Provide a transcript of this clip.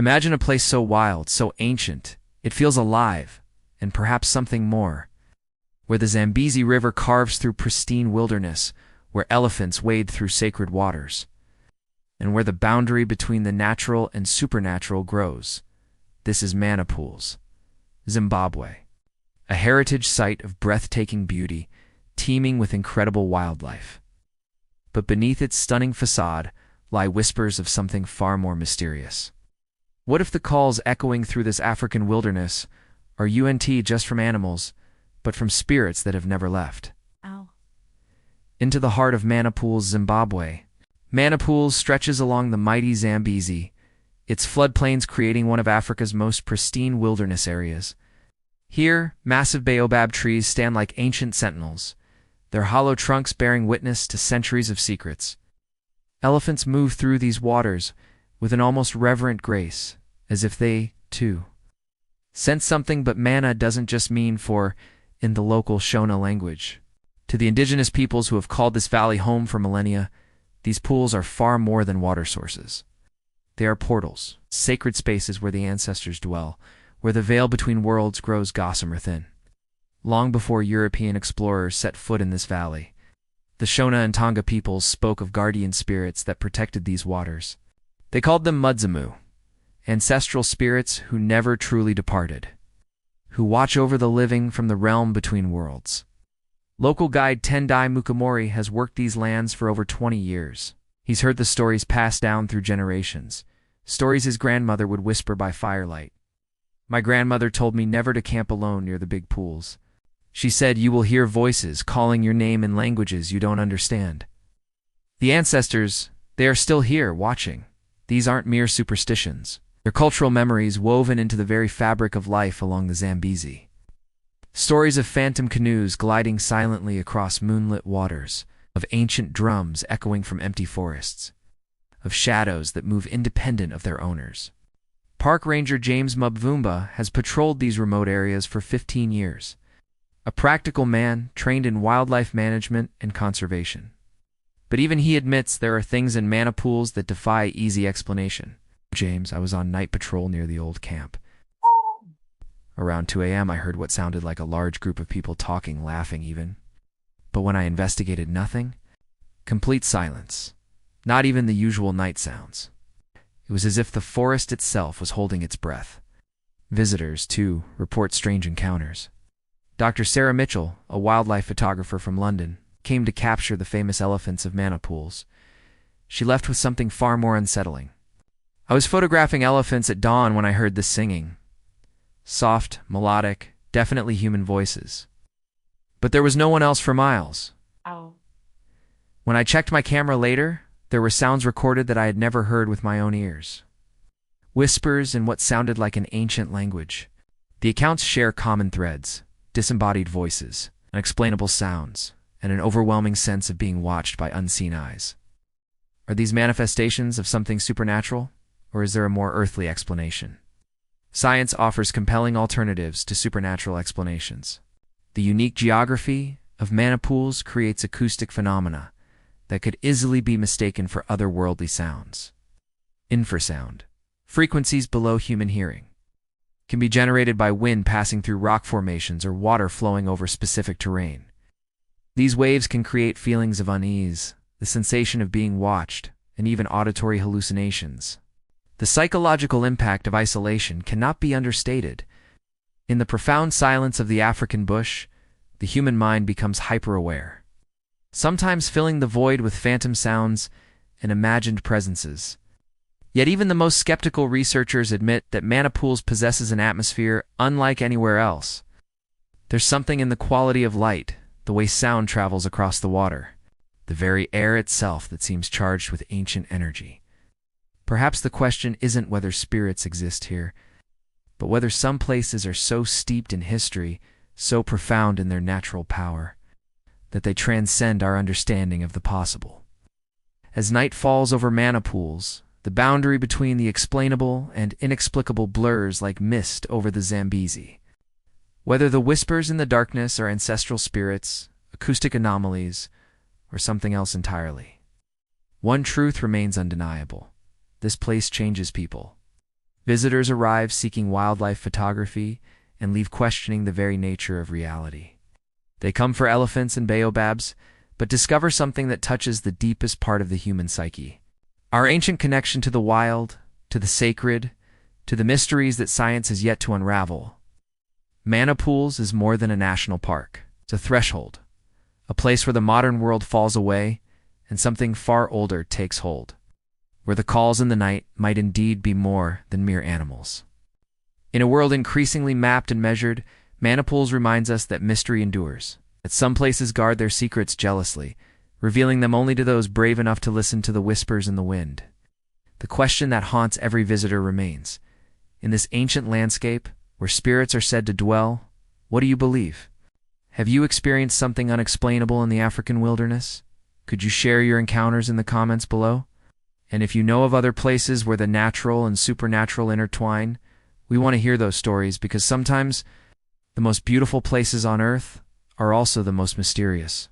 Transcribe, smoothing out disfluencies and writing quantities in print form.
Imagine a place so wild, so ancient, it feels alive, and perhaps something more, where the Zambezi River carves through pristine wilderness, where elephants wade through sacred waters, and where the boundary between the natural and supernatural grows. This is Mana Pools, Zimbabwe, a heritage site of breathtaking beauty, teeming with incredible wildlife. But beneath its stunning facade lie whispers of something far more mysterious. What if the calls echoing through this African wilderness are just from animals, but from spirits that have never left? Ow. Into the heart of Mana Pools, Zimbabwe. Mana Pools stretches along the mighty Zambezi, its floodplains creating one of Africa's most pristine wilderness areas. Here, massive baobab trees stand like ancient sentinels, their hollow trunks bearing witness to centuries of secrets. Elephants move through these waters with an almost reverent grace, as if they, too, sense something. But mana doesn't just mean for in the local Shona language. To the indigenous peoples who have called this valley home for millennia, these pools are far more than water sources. They are portals, sacred spaces where the ancestors dwell, where the veil between worlds grows gossamer thin. Long before European explorers set foot in this valley, the Shona and Tonga peoples spoke of guardian spirits that protected these waters. They called them mudzimu, ancestral spirits who never truly departed, who watch over the living from the realm between worlds. Local guide Tendai Mukamori has worked these lands for over 20 years. He's heard the stories passed down through generations, stories his grandmother would whisper by firelight. My grandmother told me never to camp alone near the big pools. She said you will hear voices calling your name in languages you don't understand. The ancestors, they are still here, watching. These aren't mere superstitions. They're cultural memories woven into the very fabric of life along the Zambezi. Stories of phantom canoes gliding silently across moonlit waters, of ancient drums echoing from empty forests, of shadows that move independent of their owners. Park Ranger James Mubvumba has patrolled these remote areas for 15 years. A practical man trained in wildlife management and conservation. But even he admits there are things in Mana Pools that defy easy explanation. James, I was on night patrol near the old camp. Around 2 a.m. I heard what sounded like a large group of people talking, laughing even. But when I investigated, nothing. Complete silence. Not even the usual night sounds. It was as if the forest itself was holding its breath. Visitors, too, report strange encounters. Dr. Sarah Mitchell, a wildlife photographer from London, came to capture the famous elephants of Mana Pools. She left with something far more unsettling. I was photographing elephants at dawn when I heard this singing. Soft, melodic, definitely human voices. But there was no one else for miles. Ow. When I checked my camera later, there were sounds recorded that I had never heard with my own ears. Whispers in what sounded like an ancient language. The accounts share common threads, disembodied voices, unexplainable sounds, and an overwhelming sense of being watched by unseen eyes. Are these manifestations of something supernatural, or is there a more earthly explanation? Science offers compelling alternatives to supernatural explanations. The unique geography of Mana Pools creates acoustic phenomena that could easily be mistaken for otherworldly sounds. Infrasound, frequencies below human hearing, can be generated by wind passing through rock formations or water flowing over specific terrain. These waves can create feelings of unease, the sensation of being watched, and even auditory hallucinations. The psychological impact of isolation cannot be understated. In the profound silence of the African bush, the human mind becomes hyper-aware, sometimes filling the void with phantom sounds and imagined presences. Yet even the most skeptical researchers admit that Mana Pools possesses an atmosphere unlike anywhere else. There's something in the quality of light, the way sound travels across the water, the very air itself that seems charged with ancient energy. Perhaps the question isn't whether spirits exist here, but whether some places are so steeped in history, so profound in their natural power, that they transcend our understanding of the possible. As night falls over Mana Pools, the boundary between the explainable and inexplicable blurs like mist over the Zambezi. Whether the whispers in the darkness are ancestral spirits, acoustic anomalies, or something else entirely, one truth remains undeniable. This place changes people. Visitors arrive seeking wildlife photography and leave questioning the very nature of reality. They come for elephants and baobabs, but discover something that touches the deepest part of the human psyche. Our ancient connection to the wild, to the sacred, to the mysteries that science has yet to unravel. Mana Pools is more than a national park. It's a threshold, a place where the modern world falls away and something far older takes hold, where the calls in the night might indeed be more than mere animals. In a world increasingly mapped and measured, Mana Pools reminds us that mystery endures, that some places guard their secrets jealously, revealing them only to those brave enough to listen to the whispers in the wind. The question that haunts every visitor remains: in this ancient landscape, where spirits are said to dwell, what do you believe? Have you experienced something unexplainable in the African wilderness? Could you share your encounters in the comments below? And if you know of other places where the natural and supernatural intertwine, we want to hear those stories, because sometimes the most beautiful places on earth are also the most mysterious.